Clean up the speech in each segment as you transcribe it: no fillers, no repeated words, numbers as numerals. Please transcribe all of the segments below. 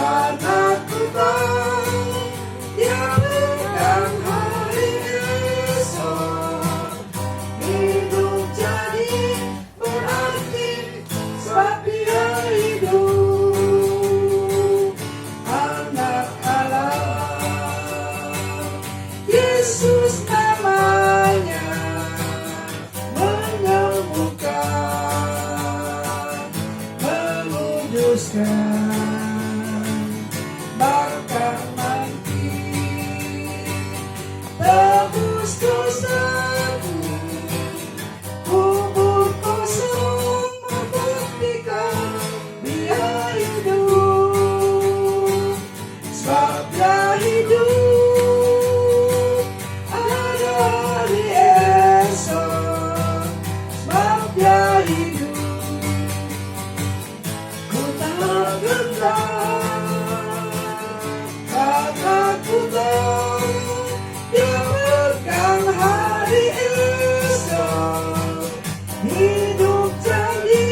karena ku tahu Dia pegang hari esok. Hidup jadi berarti sebab Dia hidup. Anak Allah, Yesus namanya, menyembuhkan, menguduskan, bahkan mati, tebus dosaku, kubur kosong membuktikan Dia hidup. Sebab Dia hidup, ada hari esok. Sebab Dia hidup, ku tak gentar, karena ku tahu Dia pegang hari esok. Hidup jadi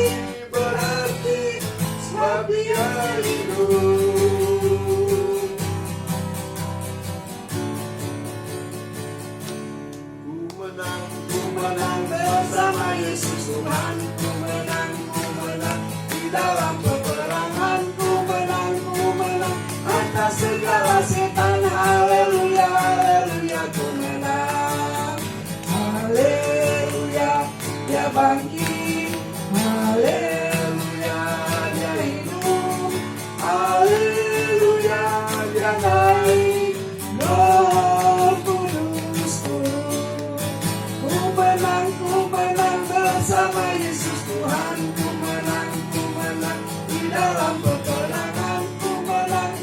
berarti sebab Dia hidup. Ku menang bersama Yesus Tuhan. Ku menang di dalam peperangan. Ku menang atas segala setan. Haleluya, haleluya, ku menang. Haleluya, Dia bangkit. Haleluya, Dia hidup. Haleluya, Dia naik. Roh Kudus turun. Ku menang bersama Yesus Tuhan. Ku menang di dalam peperangan. Ku menang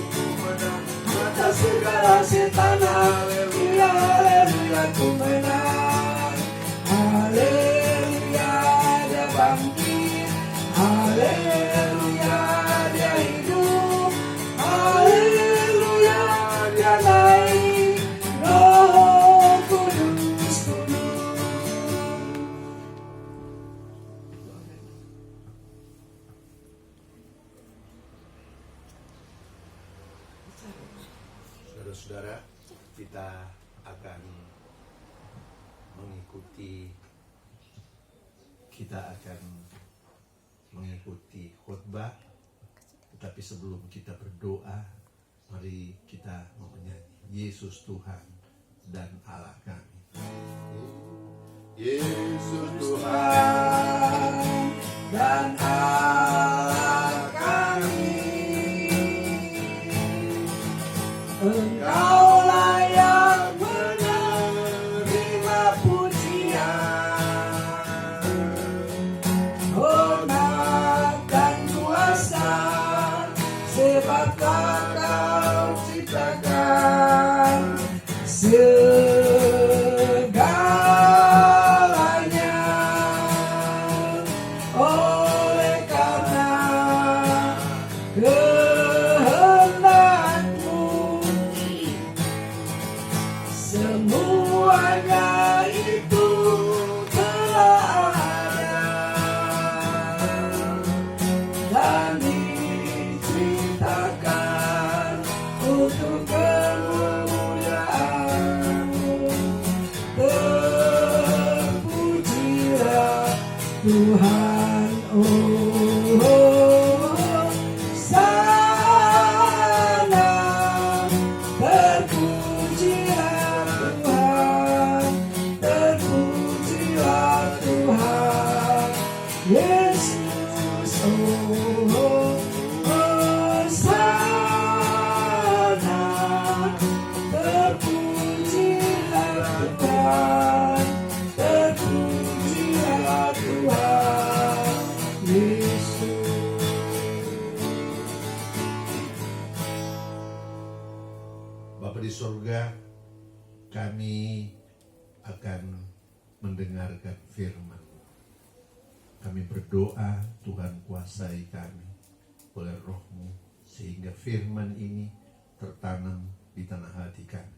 atas segala setan. Haleluya, haleluya, ku menang. Haleluya, Dia bangkit. Haleluya, Dia hidup. Haleluya, Dia naik. Roh Kudus turun. Saudara-saudara, kita akan mengikuti khotbah. Tetapi sebelum kita berdoa, mari kita menyanyi Yesus Tuhan dan Allah kami. Yesus Tuhan dan Allah kami, Engkau layak menerima pujian, hormat dan kuasa, sebab Kau ciptakan segalanya. Oleh karena kehendak-Mu, semuanya itu telah ada dan diciptakan untuk kemuliaan-Mu. Terpujilah Tuhan, sana. Terpujilah Tuhan, terpujilah Tuhan Yesus, sana. Terpujilah Tuhan, terpujilah Tuhan Yesus. Bapa di surga, kami akan mendengarkan firman. Kami berdoa, Tuhan kuasai kami oleh Roh-Mu, sehingga firman ini tertanam di tanah hati kami,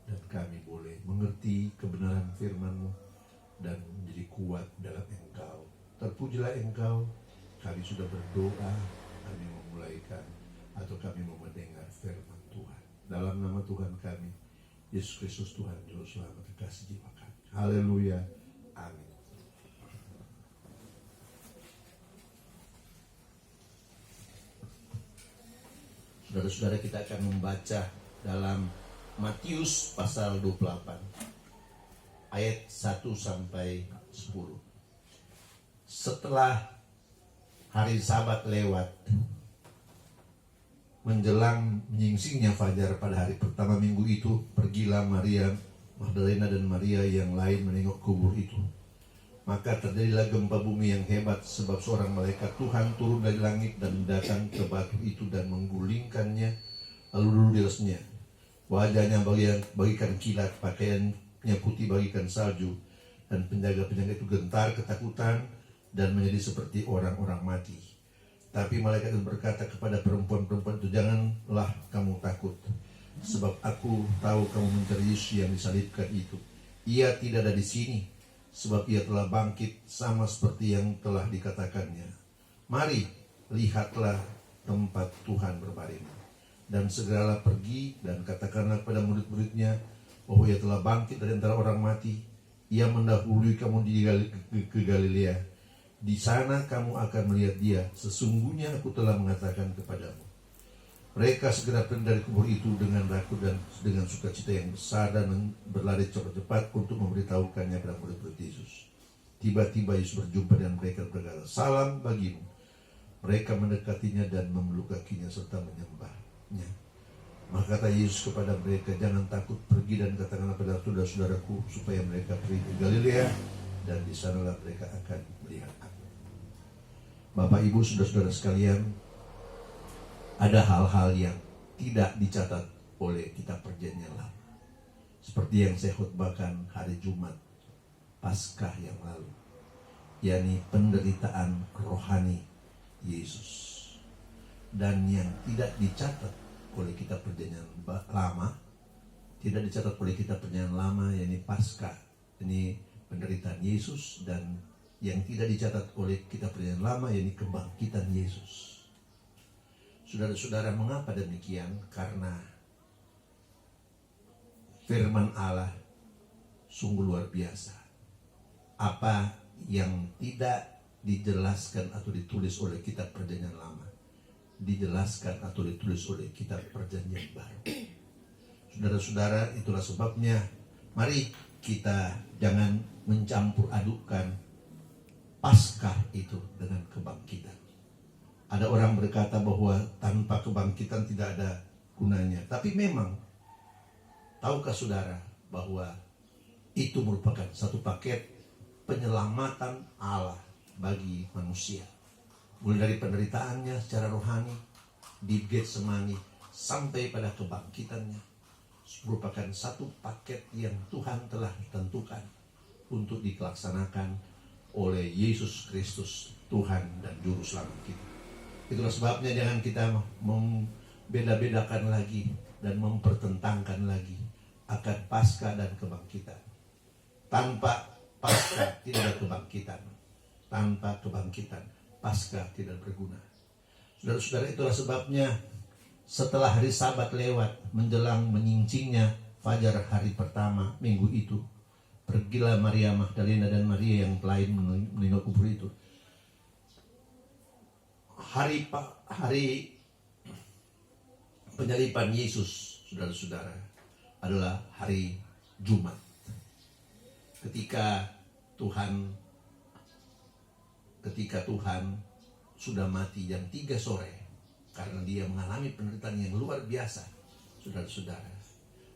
dan kami boleh mengerti kebenaran firman-Mu dan menjadi kuat dalam Engkau. Terpujilah Engkau. Kami sudah berdoa, kami memulaikan atau kami dalam nama Tuhan kami Yesus Kristus, Tuhan Juru Selamat kekasih jiwa kami. Haleluya, amin. Saudara-saudara, kita akan membaca dalam Matius pasal 28 ayat 1 sampai 10. Setelah hari Sabat lewat, menjelang menyingsingnya fajar pada hari pertama minggu itu, pergilah Maria Magdalena dan Maria yang lain menengok kubur itu. Maka terjadilah gempa bumi yang hebat, sebab seorang malaikat Tuhan turun dari langit dan datang ke batu itu dan menggulingkannya, lalu duduk di atasnya. Wajahnya bagikan kilat, pakaiannya putih bagikan salju, dan penjaga-penjaga itu gentar ketakutan dan menjadi seperti orang-orang mati. Tapi malaikat itu berkata kepada perempuan-perempuan itu, janganlah kamu takut, sebab aku tahu kamu mencari Yesus yang disalibkan itu. Ia tidak ada di sini, sebab ia telah bangkit sama seperti yang telah dikatakannya. Mari, lihatlah tempat Tuhan berbaring. Dan segeralah pergi dan katakanlah kepada murid-muridnya bahwa ia telah bangkit dari antara orang mati. Ia mendahului kamu ke Galilea. Di sana kamu akan melihat dia. Sesungguhnya aku telah mengatakan kepadamu. Mereka segera pergi dari kubur itu dengan takut dan dengan sukacita yang besar dan berlari cepat-cepat untuk memberitahukannya kepada murid-murid Yesus. Tiba-tiba Yesus berjumpa dengan mereka dan berkata, salam bagimu. Mereka mendekatinya dan memeluk kakinya serta menyembahnya. Maka kata Yesus kepada mereka, jangan takut, pergi dan katakanlah pada saudara-saudaraku supaya mereka pergi ke Galilea, dan di sanalah mereka akan melihat aku. Bapak, Ibu, saudara-saudara sekalian, ada hal-hal yang tidak dicatat oleh kitab Perjanjian Lama. Seperti yang saya khotbahkan hari Jumat Paskah yang lalu, yakni penderitaan rohani Yesus. Dan yang tidak dicatat oleh kitab Perjanjian Lama, tidak dicatat oleh kitab Perjanjian Lama, yakni Paskah, ini penderitaan Yesus, dan yang tidak dicatat oleh kitab Perjanjian Lama, yakni kebangkitan Yesus. Saudara-saudara, mengapa demikian? Karena firman Allah sungguh luar biasa. Apa yang tidak dijelaskan atau ditulis oleh kitab Perjanjian Lama, dijelaskan atau ditulis oleh kitab Perjanjian Baru. Saudara-saudara, itulah sebabnya mari kita jangan mencampur adukkan Paskah itu dengan kebangkitan. Ada orang berkata bahwa tanpa kebangkitan tidak ada gunanya. Tapi memang, tahukah saudara bahwa itu merupakan satu paket penyelamatan Allah bagi manusia. Mulai dari penderitaannya secara rohani di Getsemani sampai pada kebangkitannya, merupakan satu paket yang Tuhan telah tentukan untuk dilaksanakan oleh Yesus Kristus, Tuhan dan Juru Selamat kita. Itulah sebabnya jangan kita membeda-bedakan lagi dan mempertentangkan lagi akan Paskah dan kebangkitan. Tanpa Paskah tidak ada kebangkitan. Tanpa kebangkitan, Paskah tidak berguna. Saudara-saudara, itulah sebabnya setelah hari Sabat lewat, menjelang menyingsingnya fajar hari pertama minggu itu, pergilah Maria Magdalena dan Maria yang lain menengok kubur itu. Hari penyaliban Yesus, saudara-saudara, adalah hari Jumat. Ketika Tuhan sudah mati jam 3 sore, karena dia mengalami penderitaan yang luar biasa, saudara-saudara.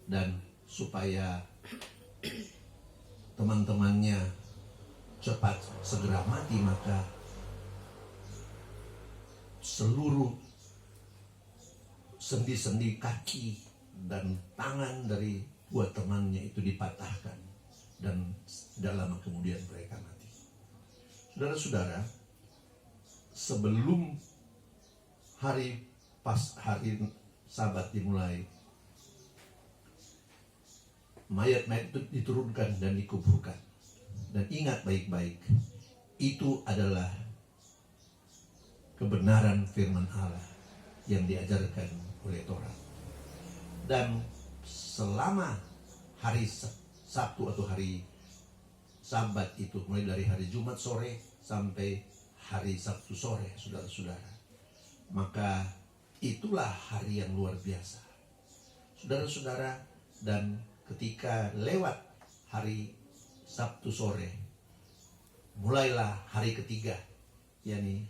Dan supaya teman-temannya cepat segera mati, maka seluruh sendi-sendi kaki dan tangan dari dua temannya itu dipatahkan, dan tidak lama kemudian mereka mati. Saudara-saudara, sebelum hari Sabat dimulai, mayat-mayat itu diturunkan dan dikuburkan. Dan ingat baik-baik, itu adalah kebenaran firman Allah yang diajarkan oleh Taurat. Dan selama hari Sabtu atau hari Sabat itu, mulai dari hari Jumat sore sampai hari Sabtu sore, saudara-saudara, maka itulah hari yang luar biasa, saudara-saudara. Dan ketika lewat hari Sabtu sore, mulailah hari ketiga, yakni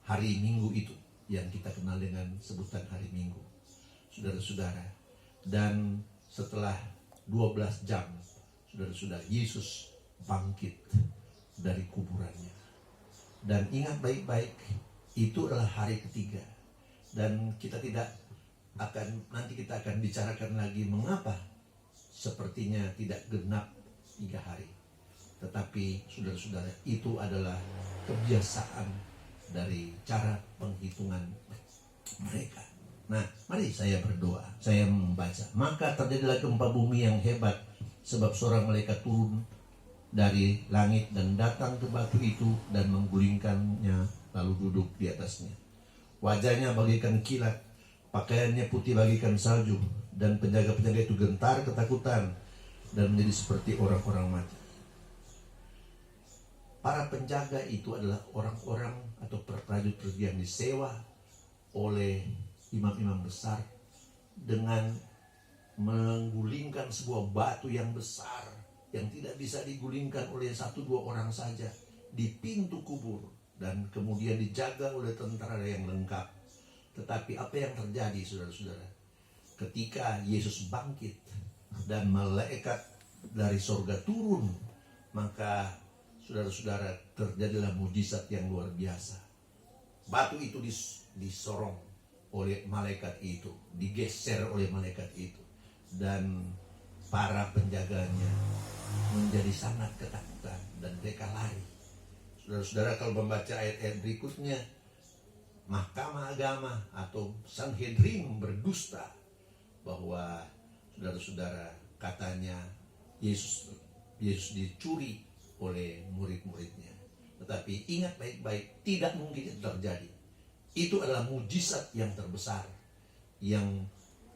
hari Minggu itu, yang kita kenal dengan sebutan hari Minggu, saudara-saudara. Dan setelah 12 jam, saudara-saudara, Yesus bangkit dari kuburannya. Dan ingat baik-baik, itu adalah hari ketiga. Dan kita nanti kita akan bicarakan lagi mengapa sepertinya tidak genap 3 hari. Tetapi saudara-saudara, itu adalah kebiasaan dari cara penghitungan mereka. Nah, mari saya berdoa, saya membaca. Maka terjadilah gempa bumi yang hebat, sebab seorang malaikat turun dari langit dan datang ke batu itu dan menggulingkannya, lalu duduk di atasnya. Wajahnya bagaikan kilat, pakaiannya putih bagaikan salju, dan penjaga-penjaga itu gentar ketakutan dan menjadi seperti orang-orang mati. Para penjaga itu adalah orang-orang atau prajurit yang disewa oleh imam-imam besar dengan menggulingkan sebuah batu yang besar yang tidak bisa digulingkan oleh 1-2 orang saja di pintu kubur, dan kemudian dijaga oleh tentara yang lengkap. Tetapi apa yang terjadi, saudara-saudara, ketika Yesus bangkit dan malaikat dari sorga turun, maka saudara-saudara, terjadilah mujizat yang luar biasa. Batu itu disorong oleh malaikat itu, digeser oleh malaikat itu, dan para penjaganya menjadi sangat ketakutan dan mereka lari. Saudara-saudara, kalau membaca ayat-ayat berikutnya, Mahkamah Agama atau Sanhedrin berdusta bahwa saudara-saudara, katanya Yesus dicuri oleh murid-muridnya. Tetapi ingat baik-baik, tidak mungkin itu terjadi. Itu adalah mujizat yang terbesar yang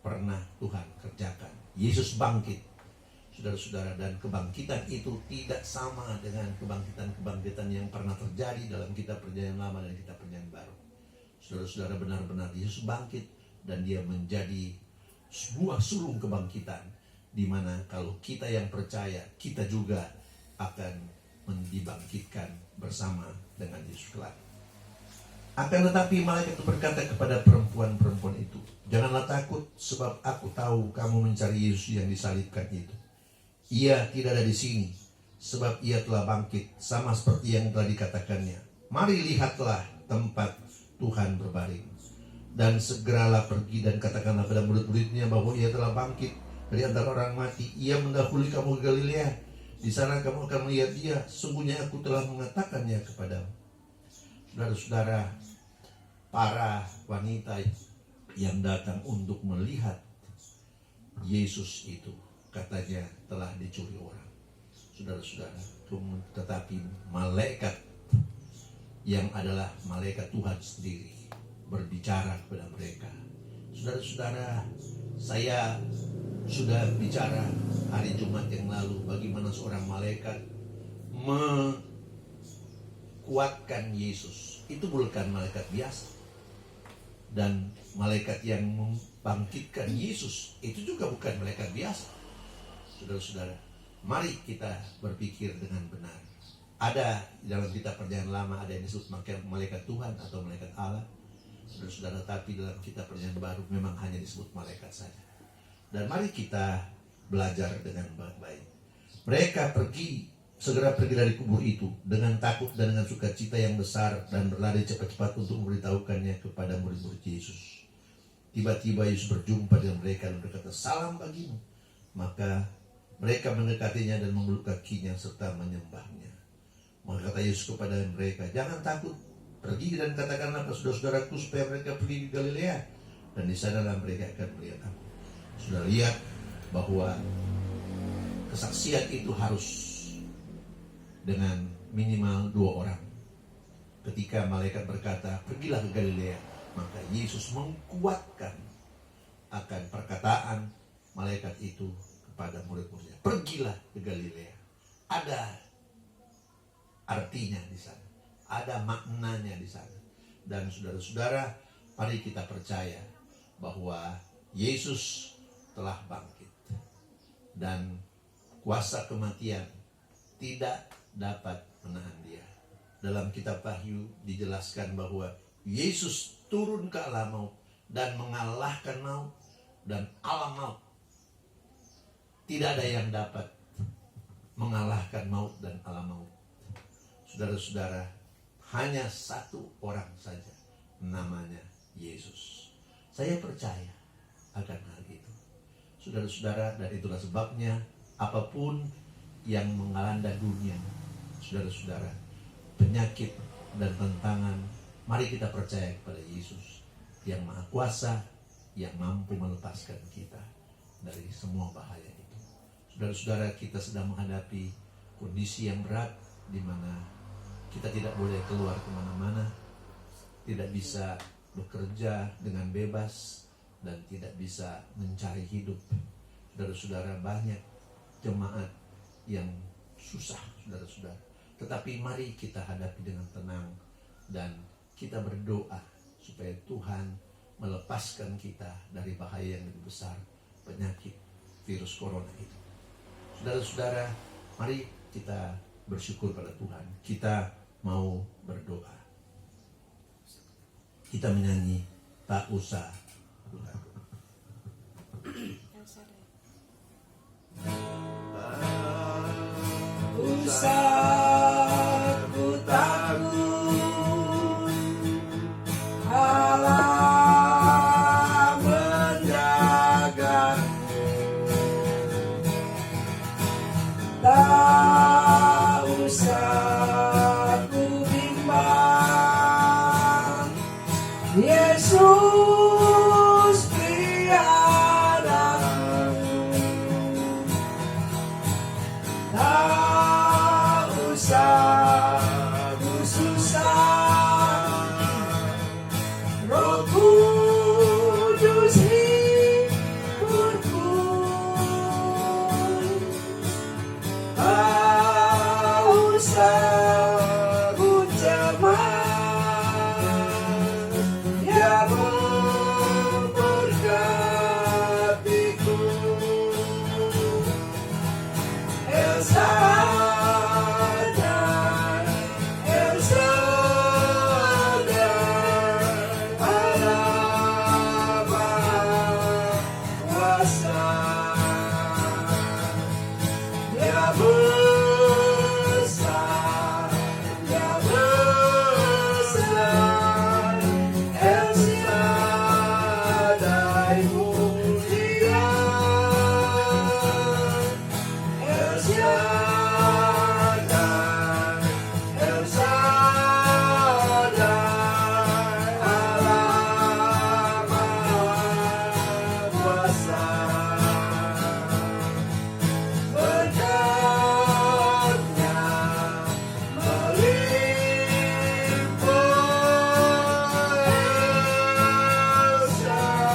pernah Tuhan kerjakan. Yesus bangkit, saudara-saudara, dan kebangkitan itu tidak sama dengan kebangkitan yang pernah terjadi dalam kitab Perjanjian Lama dan kitab Perjanjian Baru. Saudara-saudara, benar-benar Yesus bangkit dan dia menjadi sebuah sulung kebangkitan, di mana kalau kita yang percaya, kita juga akan dibangkitkan bersama dengan Yesus kelak. Akan tetapi malaikat itu berkata kepada perempuan-perempuan itu, "Janganlah takut, sebab aku tahu kamu mencari Yesus yang disalibkan itu. Ia tidak ada di sini, sebab ia telah bangkit, sama seperti yang telah dikatakannya. Mari lihatlah tempat Tuhan berbaring. Dan segeralah pergi dan katakanlah pada murid-muridnya bahwa ia telah bangkit dari antara orang mati. Ia mendahului kamu ke Galilea. Di sana kamu akan melihat dia. Sungguhnya aku telah mengatakannya kepadamu." Saudara-saudara, para wanita yang datang untuk melihat Yesus itu katanya telah dicuri orang, saudara-saudara. Tetapi malaikat yang adalah malaikat Tuhan sendiri berbicara kepada mereka. Saudara-saudara, saya sudah bicara hari Jumat yang lalu bagaimana seorang malaikat kuatkan Yesus. Itu bukan malaikat biasa. Dan malaikat yang membangkitkan Yesus itu juga bukan malaikat biasa. Saudara-saudara, mari kita berpikir dengan benar. Ada dalam kitab Perjanjian Lama ada yang disebut malaikat Tuhan atau malaikat Allah, saudara-saudara, tapi dalam kitab Perjanjian Baru memang hanya disebut malaikat saja. Dan mari kita belajar dengan baik-baik. Mereka segera pergi dari kubur itu dengan takut dan dengan sukacita yang besar, dan berlari cepat-cepat untuk memberitahukannya kepada murid-murid Yesus. Tiba-tiba Yesus berjumpa dengan mereka dan berkata, "Salam bagimu." Maka mereka mendekatinya dan memeluk kakinya serta menyembahnya. Maka kata Yesus kepada mereka, "Jangan takut, pergi dan katakanlah kepada saudara-saudaraku supaya mereka pergi di Galilea, dan di sanalah mereka akan melihat aku." Sudah lihat bahwa kesaksian itu harus dengan minimal 2 orang. Ketika malaikat berkata, "Pergilah ke Galilea," maka Yesus mengkuatkan akan perkataan malaikat itu kepada murid-muridnya. Pergilah ke Galilea. Ada artinya di sana. Ada maknanya di sana. Dan saudara-saudara, mari kita percaya bahwa Yesus telah bangkit. Dan kuasa kematian tidak dapat menahan dia. Dalam kitab Wahyu dijelaskan bahwa Yesus turun ke alam maut dan mengalahkan maut dan alam maut. Tidak ada yang dapat mengalahkan maut dan alam maut. Saudara-saudara, hanya satu orang saja, namanya Yesus. Saya percaya akan hal itu. Saudara-saudara, dan itulah sebabnya apapun yang mengelanda dunia, saudara-saudara, penyakit dan tantangan, mari kita percaya kepada Yesus yang Maha Kuasa, yang mampu melepaskan kita dari semua bahaya itu. Saudara-saudara, kita sedang menghadapi kondisi yang berat di mana kita tidak boleh keluar kemana-mana, tidak bisa bekerja dengan bebas, dan tidak bisa mencari hidup. Saudara-saudara, banyak jemaat yang susah, saudara-saudara. Tetapi mari kita hadapi dengan tenang dan kita berdoa supaya Tuhan melepaskan kita dari bahaya yang lebih besar, penyakit virus corona itu. Saudara-saudara, mari kita bersyukur pada Tuhan. Kita mau berdoa. Kita menyanyi Tak Usah Tuhan. Usah ku takut, Allah menjagaku. Tak usah ku bimbang, Yesus peliharaku. Tak usah ku susah, Roh Kudus hiburku. Tak usah ku cemas, Dia memberkatiku. El Shaddai, El Shaddai, Allah Maha Kuasa. Dia besar, Dia besar, El Shaddai mulia, El Shaddai, El Shaddai, Allah Maha Kuasa. Berkatnya melimpah, El Shaddai.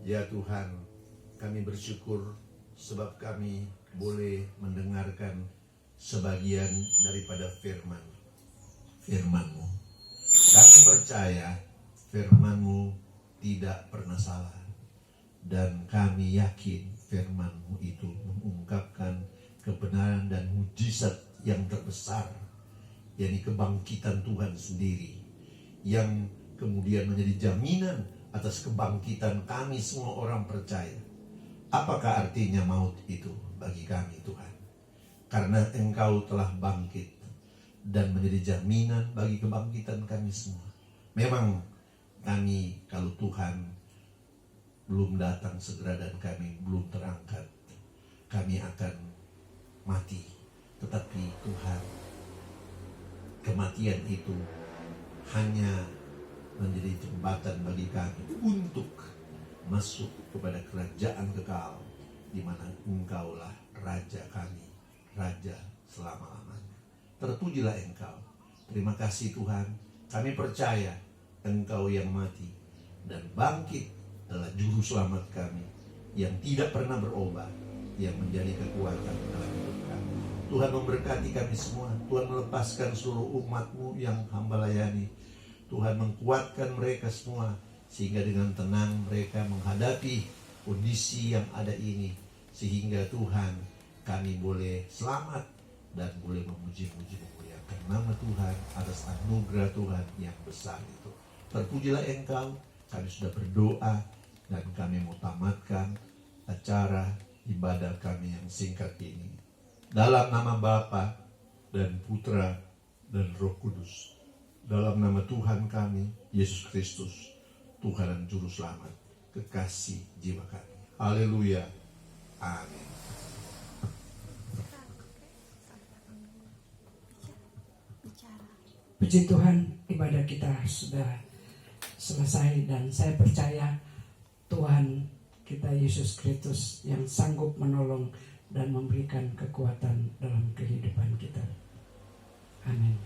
Ya Tuhan, kami bersyukur sebab kami boleh mendengarkan sebagian daripada firman-Mu. Kami percaya firman-Mu tidak pernah salah. Dan kami yakin firman-Mu itu mengungkapkan kebenaran dan mujizat yang terbesar, yakni kebangkitan Tuhan sendiri, yang kemudian menjadi jaminan atas kebangkitan kami semua orang percaya. Apakah artinya maut itu bagi kami, Tuhan? Karena Engkau telah bangkit dan menjadi jaminan bagi kebangkitan kami semua. Memang kami, kalau Tuhan belum datang segera dan kami belum terangkat, kami akan mati. Tetapi Tuhan, kematian itu hanya menjadi jembatan bagi kami untuk masuk kepada kerajaan kekal, di mana Engkaulah Raja kami, Raja selama-lamanya. Terpujilah Engkau. Terima kasih Tuhan. Kami percaya Engkau yang mati dan bangkit adalah juru selamat kami yang tidak pernah berubah, yang menjadi kekuatan dalam hidup kami. Tuhan memberkati kami semua. Tuhan melepaskan seluruh umat-Mu yang hamba layani. Tuhan menguatkan mereka semua, sehingga dengan tenang mereka menghadapi kondisi yang ada ini, sehingga Tuhan kami boleh selamat dan boleh memuji-muji memuliakan nama Tuhan atas anugerah Tuhan yang besar itu. Terpujilah Engkau. Kami sudah berdoa dan kami mau tamatkan acara ibadah kami yang singkat ini dalam nama Bapa dan Putra dan Roh Kudus, dalam nama Tuhan kami Yesus Kristus, Tuhan dan Juru Selamat, kekasih jiwa kami. Haleluya. Amin. Puji Tuhan, ibadah kita sudah selesai dan saya percaya Tuhan kita Yesus Kristus yang sanggup menolong dan memberikan kekuatan dalam kehidupan kita. Amin.